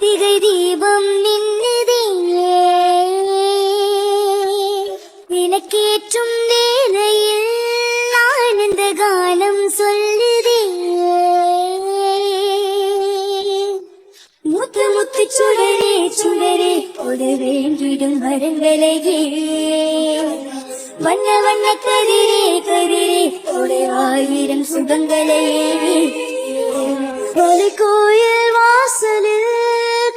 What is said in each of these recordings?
கார்த்திகை தீபம் நின்னுதே விளக்கேற்றும் வேளையில் ஆனந்த கானம் சொல்லுதே முத்து முத்து சுடரே சுடரே ஒரு வேண்டிடும் வரங்களையே வண்ண வண்ண கதிரே கதிரே ஒரு 1000 சுகங்களையே ஒரு கோயில் வாசலில்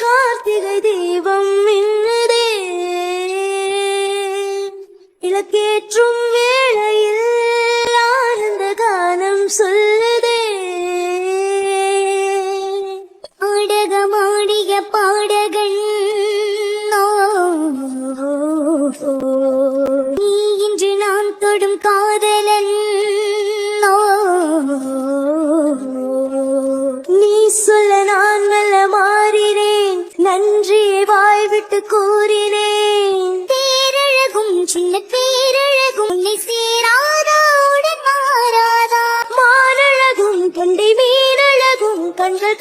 கார்த்திகை தீபம் மின்னுதே விளக்கேற்றும் வேளையில் ஆனந்த கானம் சொல்லுதே ஆடகமாடிய பாடகன் நீ இன்று நான் தொடும் காதலன் நீ சொல்ல நான் மெல்ல மாறினேன் நன்றியை வாய்விட்டு கூறினேன் பேரழகும் சின்ன பேரழகும் நீ சேராதா உடன் மாறாதா மானழகும் தொண்டை மீனழகும் கண்கள்